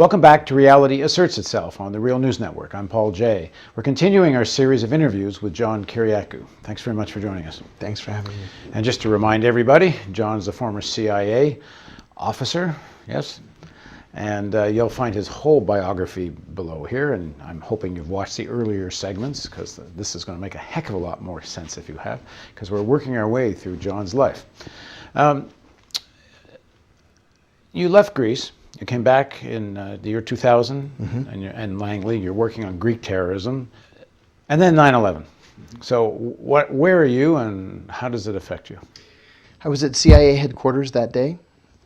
Welcome back to Reality Asserts Itself on the Real News Network. I'm Paul Jay. We're continuing our series of interviews with John Kiriakou. Thanks very much for joining us. Thanks for having me. And just to remind everybody, John is a former CIA officer, yes? And you'll find his whole biography below here, and I'm hoping you've watched the earlier segments, because this is going to make a heck of a lot more sense if you have, because we're working our way through John's life. You left Greece. You came back in the year 2000, and Langley, you're working on Greek terrorism, and then 9/11. So where are you, and how does it affect you? I was at CIA headquarters that day.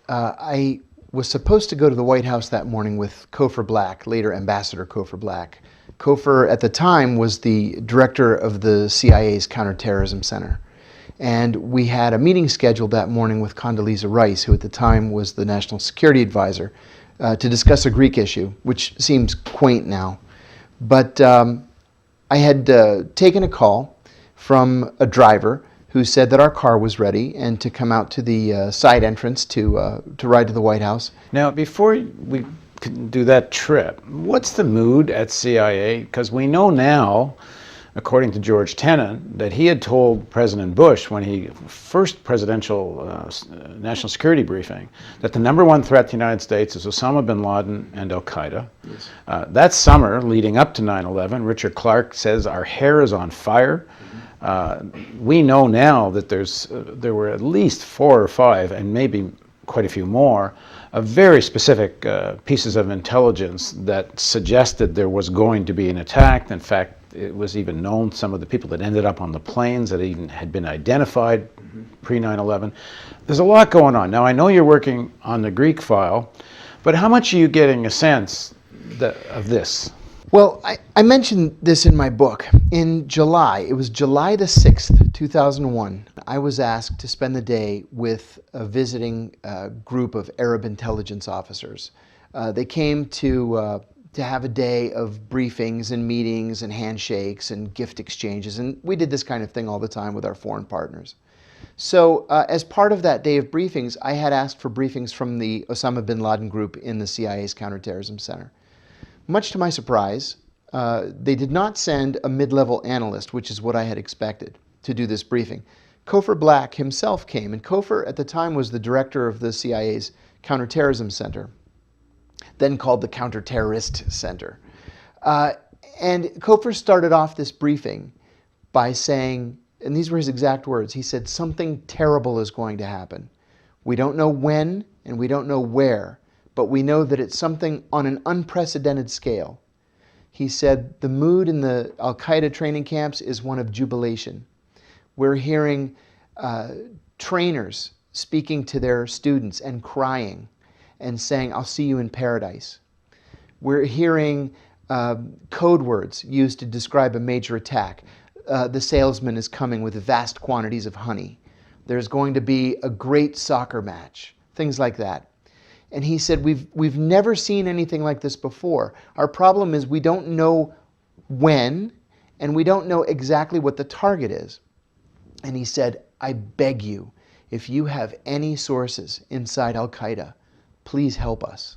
I was supposed to go to the White House that morning with Cofer Black, later Ambassador Cofer Black. Cofer, at the time, was the director of the CIA's Counterterrorism Center. And we had a meeting scheduled that morning with Condoleezza Rice, who at the time was the National Security Advisor, to discuss a Greek issue, which seems quaint now. But I had taken a call from a driver who said that our car was ready and to come out to the side entrance to ride to the White House. Now, before we can do that trip, what's the mood at CIA? Because we know now, according to George Tenet, that he had told President Bush when he first presidential national security briefing that the number one threat to the United States is Osama bin Laden and Al-Qaeda. Yes. That summer, leading up to 9/11, Richard Clarke says our hair is on fire. We know now that there were at least 4 or 5, and maybe quite a few more, very specific pieces of intelligence that suggested there was going to be an attack. In fact, it was even known some of the people that ended up on the planes that even had been identified pre-9/11. There's a lot going on. Now, I know you're working on the Greek file, but how much are you getting a sense of this? Well, I mentioned this in my book. In July, it was July the 6th, 2001, I was asked to spend the day with a visiting group of Arab intelligence officers. They came to have a day of briefings and meetings and handshakes and gift exchanges, and we did this kind of thing all the time with our foreign partners. So as part of that day of briefings, I had asked for briefings from the Osama bin Laden group in the CIA's Counterterrorism Center. Much to my surprise, they did not send a mid-level analyst, which is what I had expected, to do this briefing. Cofer Black himself came, and Cofer at the time was the director of the CIA's Counterterrorism Center, then called the Counterterrorist Center. And Cofer started off this briefing by saying, and these were his exact words, he said, "Something terrible is going to happen. We don't know when and we don't know where, but we know that it's something on an unprecedented scale." He said, "The mood in the Al-Qaeda training camps is one of jubilation. We're hearing trainers speaking to their students and crying and saying, 'I'll see you in paradise.' We're hearing code words used to describe a major attack. The salesman is coming with vast quantities of honey. There's going to be a great soccer match," things like that. And he said, we've never seen anything like this before. Our problem is we don't know when, and we don't know exactly what the target is. And he said, "I beg you, if you have any sources inside Al-Qaeda, please help us."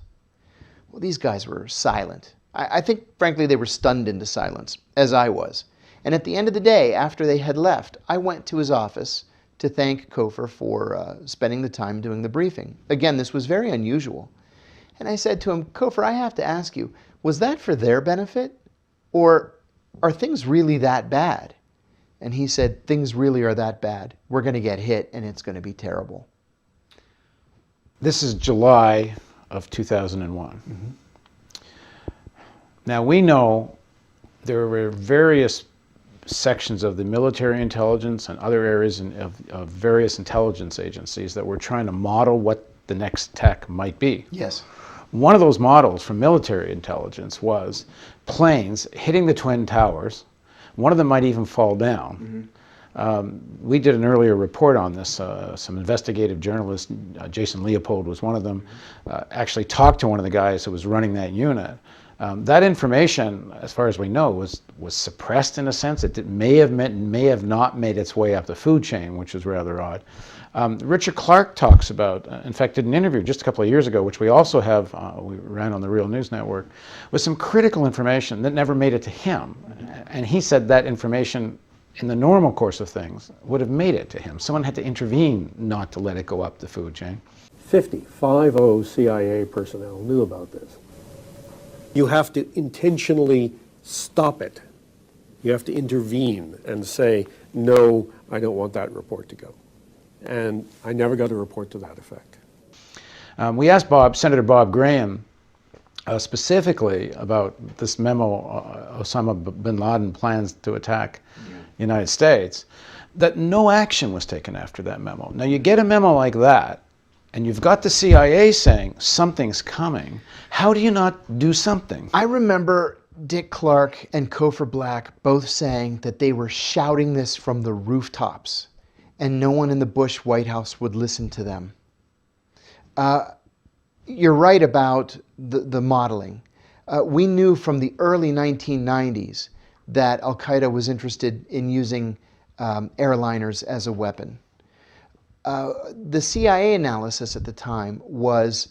Well, these guys were silent. I think, frankly, they were stunned into silence, as I was. And at the end of the day, after they had left, I went to his office to thank Cofer for spending the time doing the briefing. Again, this was very unusual. And I said to him, "Cofer, I have to ask you, was that for their benefit? Or are things really that bad?" And he said, "Things really are that bad. We're going to get hit, and it's going to be terrible." This is July of 2001. Now, we know there were various sections of the military intelligence and other areas of various intelligence agencies that were trying to model what the next tech might be. Yes. One of those models from military intelligence was planes hitting the Twin Towers. One of them might even fall down. We did an earlier report on this. Some investigative journalist, Jason Leopold was one of them, actually talked to one of the guys who was running that unit. That information, as far as we know, was suppressed in a sense. May have not made its way up the food chain, which is rather odd. Richard Clarke talks about, in fact, did an interview just a couple of years ago, which we also have, we ran on the Real News Network, with some critical information that never made it to him. And he said that information, in the normal course of things, would have made it to him. Someone had to intervene not to let it go up the food chain. 50 CIA personnel knew about this. You have to intentionally stop it. You have to intervene and say, no, I don't want that report to go. And I never got a report to that effect. We asked Senator Bob Graham specifically about this memo, Osama bin Laden plans to attack the United States, that no action was taken after that memo. Now you get a memo like that, and you've got the CIA saying something's coming. How do you not do something? I remember Dick Clark and Cofer Black both saying that they were shouting this from the rooftops, and no one in the Bush White House would listen to them. You're right about the modeling. We knew from the early 1990s that Al-Qaeda was interested in using airliners as a weapon. The CIA analysis at the time was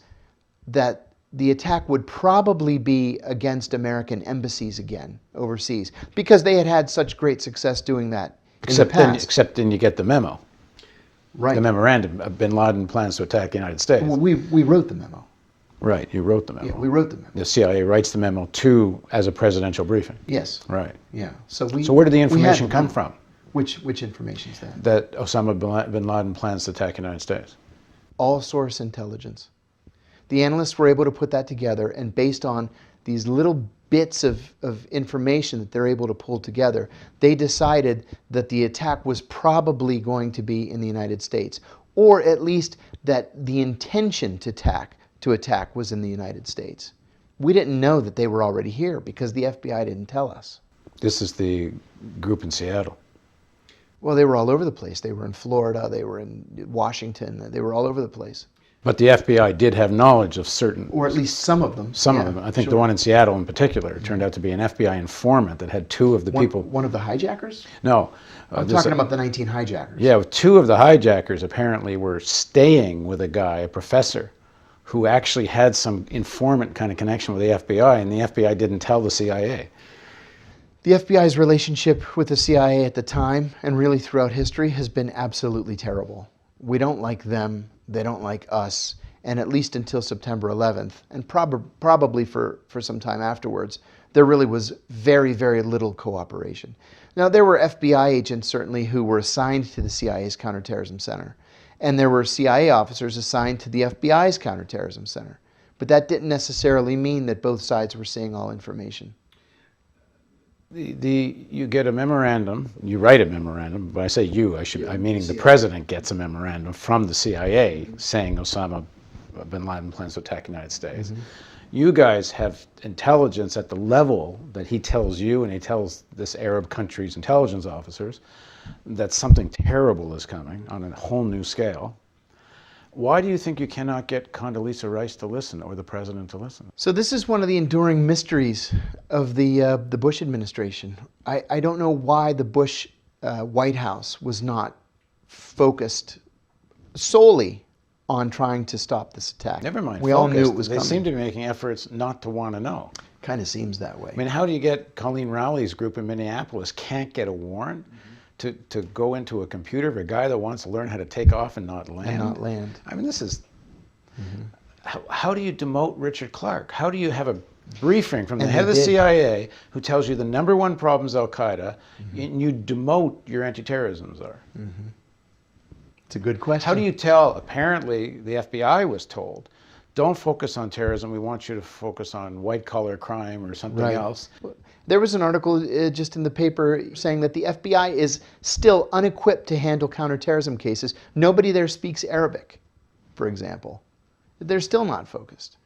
that the attack would probably be against American embassies again, overseas, because they had had such great success doing that in the past. Except then you get the memo. Right. The memorandum of bin Laden plans to attack the United States. Well, we wrote the memo. Right, you wrote the memo. Yeah, we wrote the memo. The CIA writes the memo as a presidential briefing. Yes. Right. Yeah. So where did the information come from? Which information is that? That Osama bin Laden plans to attack the United States. All source intelligence. The analysts were able to put that together, and based on these little bits of information that they're able to pull together, they decided that the attack was probably going to be in the United States, or at least that the intention to attack was in the United States. We didn't know that they were already here because the FBI didn't tell us. This is the group in Seattle. Well, they were all over the place. They were in Florida, they were in Washington, they were all over the place. But the FBI did have knowledge of certain... Or at least some of them. Some of them. I think the one in Seattle in particular turned out to be an FBI informant that had two of the people... One of the hijackers? No. I'm talking about the 19 hijackers. Yeah, two of the hijackers apparently were staying with a guy, a professor, who actually had some informant kind of connection with the FBI, and the FBI didn't tell the CIA. The FBI's relationship with the CIA at the time, and really throughout history, has been absolutely terrible. We don't like them, they don't like us, and at least until September 11th, and probably for some time afterwards, there really was very, very little cooperation. Now, there were FBI agents, certainly, who were assigned to the CIA's Counterterrorism Center, and there were CIA officers assigned to the FBI's Counterterrorism Center. But that didn't necessarily mean that both sides were seeing all information. You get a memorandum, you write a memorandum, but I say you, I'm meaning the president gets a memorandum from the CIA saying Osama bin Laden plans to attack the United States. Mm-hmm. You guys have intelligence at the level that he tells you and he tells this Arab country's intelligence officers that something terrible is coming on a whole new scale. Why do you think you cannot get Condoleezza Rice to listen or the president to listen? So this is one of the enduring mysteries of the Bush administration. I don't know why the Bush White House was not focused solely on trying to stop this attack. Never mind. We all knew it was coming. They seem to be making efforts not to want to know. Kind of seems that way. I mean, how do you get Colleen Rowley's group in Minneapolis can't get a warrant to go into a computer of a guy that wants to learn how to take off and not land? I mean, this is... How do you demote Richard Clarke? How do you have a briefing from the head of the CIA who tells you the number one problem is Al-Qaeda, and you demote your anti-terrorism czar? It's a good question. How do you tell, apparently the FBI was told, don't focus on terrorism, we want you to focus on white-collar crime or something else. There was an article just in the paper saying that the FBI is still unequipped to handle counterterrorism cases. Nobody there speaks Arabic, for example. They're still not focused.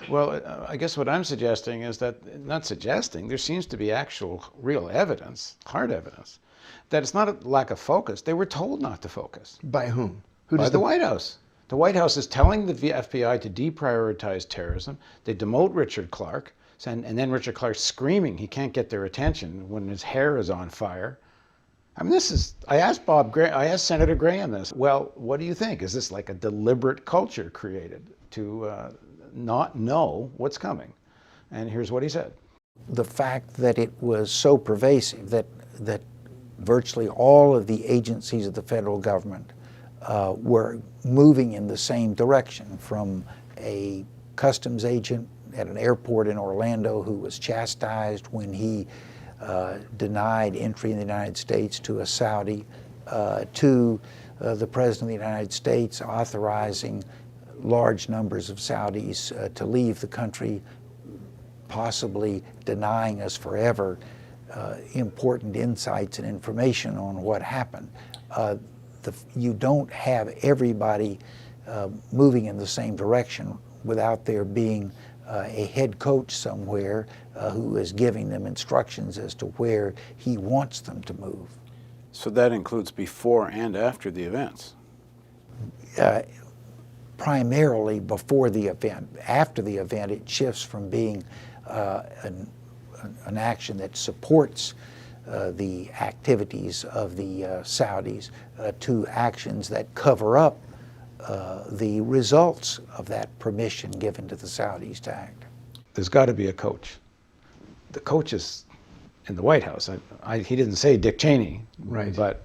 Well, I guess what I'm suggesting is that, not suggesting, there seems to be actual real evidence, hard evidence, that it's not a lack of focus. They were told not to focus. By whom? By the White House. The White House is telling the FBI to deprioritize terrorism. They demote Richard Clarke. And then Richard Clark's screaming. He can't get their attention when his hair is on fire. I mean, I asked Senator Graham this. Well, what do you think? Is this like a deliberate culture created to not know what's coming? And here's what he said. The fact that it was so pervasive that virtually all of the agencies of the federal government were moving in the same direction, from a customs agent at an airport in Orlando who was chastised when he denied entry in the United States to a Saudi, to the President of the United States authorizing large numbers of Saudis to leave the country, possibly denying us forever important insights and information on what happened. You don't have everybody moving in the same direction without there being a head coach somewhere who is giving them instructions as to where he wants them to move. So that includes before and after the events? Primarily before the event. After the event, it shifts from being an action that supports the activities of the Saudis to actions that cover up the results of that permission given to the Saudis to act. There's got to be a coach. The coach is in the White House. He didn't say Dick Cheney, right? But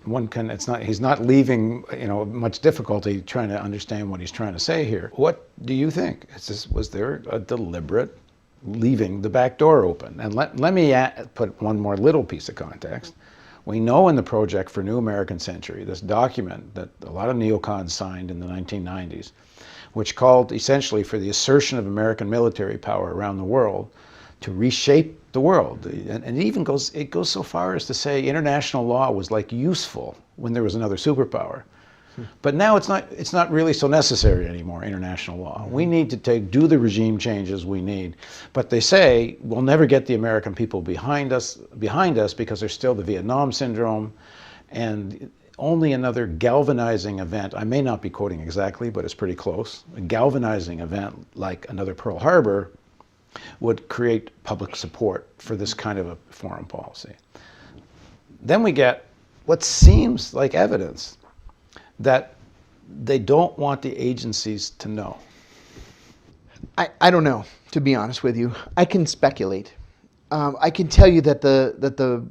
one can. He's not leaving much difficulty trying to understand what he's trying to say here. What do you think? Was there a deliberate leaving the back door open? And let me put one more little piece of context. We know in the Project for New American Century, this document that a lot of neocons signed in the 1990s, which called essentially for the assertion of American military power around the world to reshape the world. And it goes so far as to say international law was like useful when there was another superpower. But now it's not really so necessary anymore, international law. We need to do the regime changes we need. But they say we'll never get the American people behind us because there's still the Vietnam syndrome, and only another galvanizing event, I may not be quoting exactly, but it's pretty close, a galvanizing event like another Pearl Harbor would create public support for this kind of a foreign policy. Then we get what seems like evidence that they don't want the agencies to know. I don't know, to be honest with you. I can speculate. I can tell you that the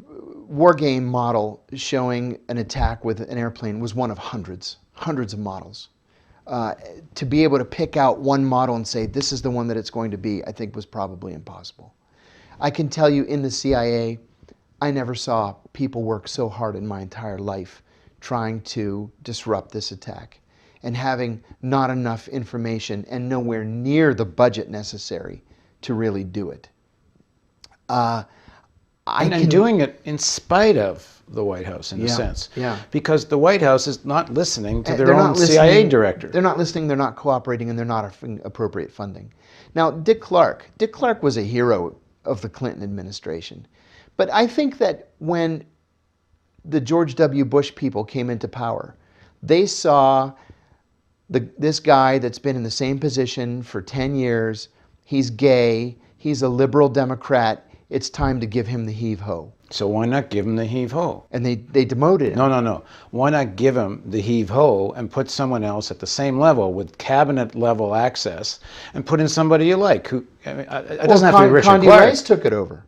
war game model showing an attack with an airplane was one of hundreds of models. To be able to pick out one model and say this is the one that it's going to be, I think was probably impossible. I can tell you in the CIA, I never saw people work so hard in my entire life trying to disrupt this attack and having not enough information and nowhere near the budget necessary to really do it. And doing it in spite of the White House, in a sense. Yeah. Because the White House is not listening to their own CIA director. They're not listening, they're not cooperating, and they're not offering appropriate funding. Now, Dick Clark was a hero of the Clinton administration. But I think that when the George W. Bush people came into power, they saw this guy that's been in the same position for 10 years, he's gay, he's a liberal Democrat, it's time to give him the heave-ho. So why not give him the heave-ho? And they demoted him. No. Why not give him the heave-ho and put someone else at the same level with cabinet-level access and put in somebody you like? Who, it doesn't have to be Richard Clark. Condi Rice took it over.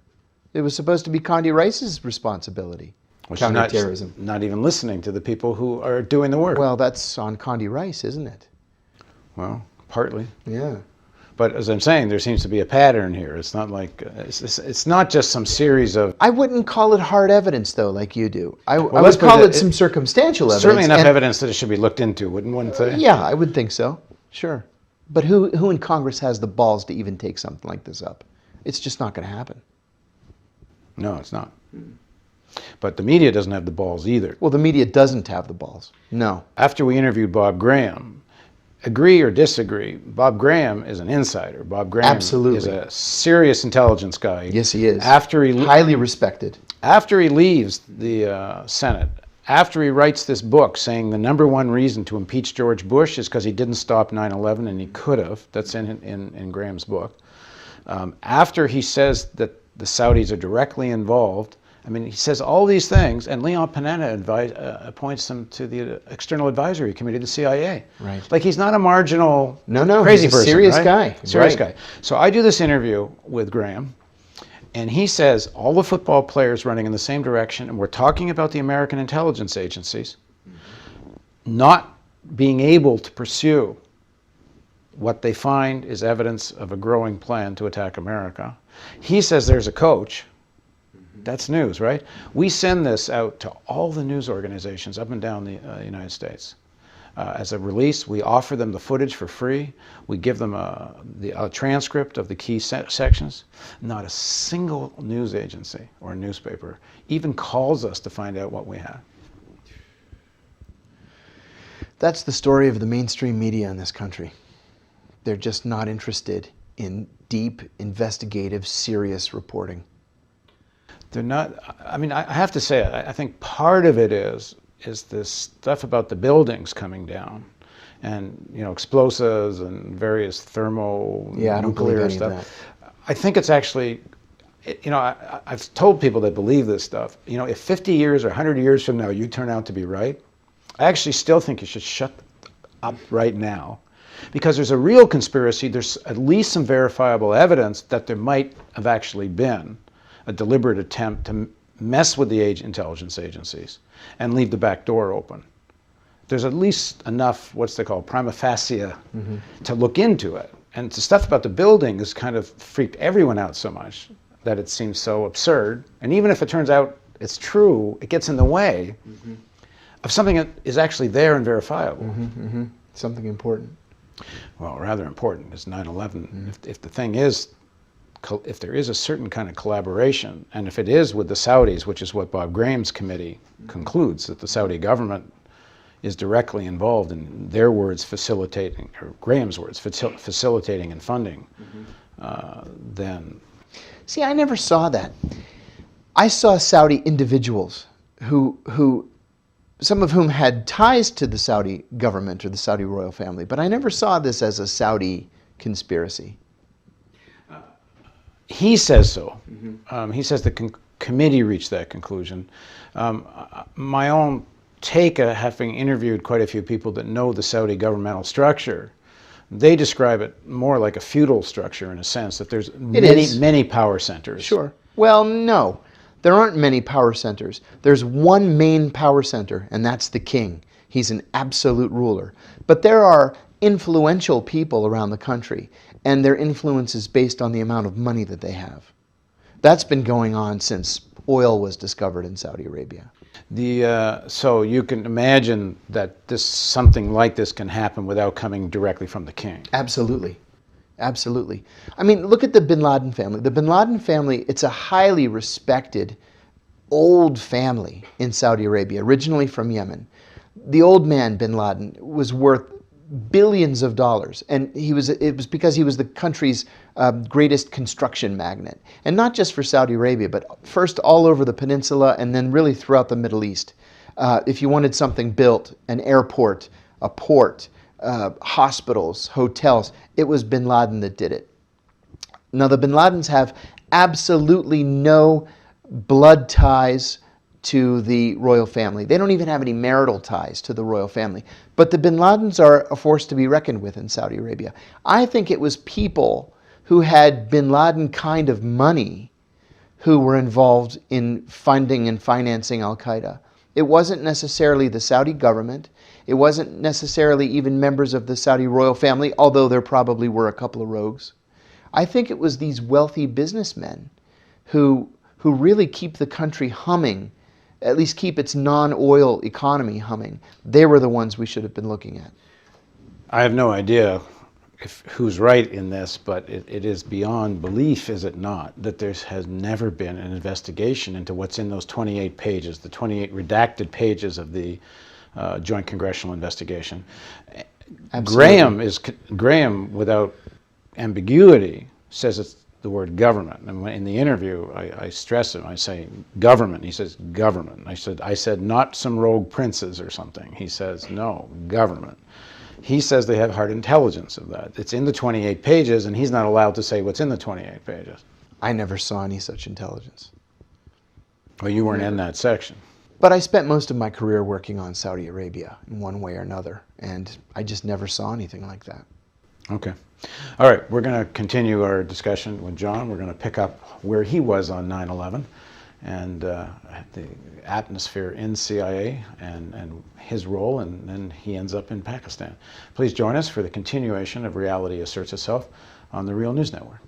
It was supposed to be Condi Rice's responsibility. Counterterrorism. Not even listening to the people who are doing the work. Well, that's on Condi Rice, isn't it? Well, partly. Yeah. But as I'm saying, there seems to be a pattern here. It's not like it's not just some series of. I wouldn't call it hard evidence, though, like you do. I would call it some circumstantial evidence. Certainly enough evidence that it should be looked into, wouldn't one say? Yeah, I would think so. Sure. But who in Congress has the balls to even take something like this up? It's just not going to happen. No, it's not. But the media doesn't have the balls either. Well, the media doesn't have the balls. No. After we interviewed Bob Graham, agree or disagree, Bob Graham is an insider. Bob Graham is a serious intelligence guy. Yes, he is. Highly respected. After he leaves the Senate, after he writes this book saying the number one reason to impeach George Bush is because he didn't stop 9/11, and he could have. That's in Graham's book. After he says that the Saudis are directly involved, I mean, he says all these things, and Leon Panetta appoints him to the External Advisory Committee of the CIA. Right. Like, he's not a marginal No, crazy he's a person. serious right? guy. Serious Right. guy. So I do this interview with Graham, and he says all the football players running in the same direction, and we're talking about the American intelligence agencies not being able to pursue what they find is evidence of a growing plan to attack America. He says there's a coach. That's news, right? We send this out to all the news organizations up and down the United States. As a release, we offer them the footage for free. We give them a transcript of the key sections. Not a single news agency or newspaper even calls us to find out what we have. That's the story of the mainstream media in this country. They're just not interested in deep, investigative, serious reporting. They're not, I mean, I have to say, I think part of it is this stuff about the buildings coming down and, explosives and various thermonuclear stuff. I think it's actually, I've told people that believe this stuff, if 50 years or 100 years from now you turn out to be right, I actually still think you should shut up right now. Because there's a real conspiracy, there's at least some verifiable evidence that there might have actually been a deliberate attempt to mess with the intelligence agencies and leave the back door open. There's at least enough, what's they call, prima facie, to look into it. And the stuff about the building has kind of freaked everyone out so much that it seems so absurd. And even if it turns out it's true, it gets in the way of something that is actually there and verifiable. Something important. Well, rather important is 9/11. If the thing is, if there is a certain kind of collaboration, and if it is with the Saudis, which is what Bob Graham's committee concludes, that the Saudi government is directly involved in their words facilitating, or Graham's words, facilitating and funding, then... See, I never saw that. I saw Saudi individuals who some of whom had ties to the Saudi government or the Saudi royal family, but I never saw this as a Saudi conspiracy. He says so. He says the committee reached that conclusion. My own take, having interviewed quite a few people that know the Saudi governmental structure, they describe it more like a feudal structure in a sense, that there's many power centers. Sure. Well, no. There aren't many power centers. There's one main power center, and that's the king. He's an absolute ruler. But there are influential people around the country, and their influence is based on the amount of money that they have. That's been going on since oil was discovered in Saudi Arabia. So you can imagine that something like this can happen without coming directly from the king. Absolutely. Absolutely. I mean, look at the bin Laden family. The bin Laden family, it's a highly respected old family in Saudi Arabia, originally from Yemen. The old man, bin Laden, was worth billions of dollars, and it was because he was the country's greatest construction magnate. And not just for Saudi Arabia, but first all over the peninsula and then really throughout the Middle East. If you wanted something built, an airport, a port, hospitals, hotels, it was bin Laden that did it. Now, the bin Ladens have absolutely no blood ties to the royal family. They don't even have any marital ties to the royal family. But the bin Ladens are a force to be reckoned with in Saudi Arabia. I think it was people who had bin Laden kind of money who were involved in funding and financing al-Qaeda. It wasn't necessarily the Saudi government. It wasn't necessarily even members of the Saudi royal family, although there probably were a couple of rogues. I think it was these wealthy businessmen who really keep the country humming, at least keep its non-oil economy humming. They were the ones we should have been looking at. I have no idea who's right in this, but it is beyond belief, is it not, that there has never been an investigation into what's in those 28 pages, the 28 redacted pages of the Joint Congressional Investigation. Absolutely. Graham, without ambiguity, says it's the word government. And in the interview, I stress him. I say government. He says government. I said not some rogue princes or something. He says no, government. He says they have hard intelligence of that. It's in the 28 pages, and he's not allowed to say what's in the 28 pages. I never saw any such intelligence. Well, you weren't in that section. But I spent most of my career working on Saudi Arabia in one way or another, and I just never saw anything like that. Okay. All right, we're going to continue our discussion with John. We're going to pick up where he was on 9/11 and the atmosphere in CIA and his role, and then he ends up in Pakistan. Please join us for the continuation of Reality Asserts Itself on the Real News Network.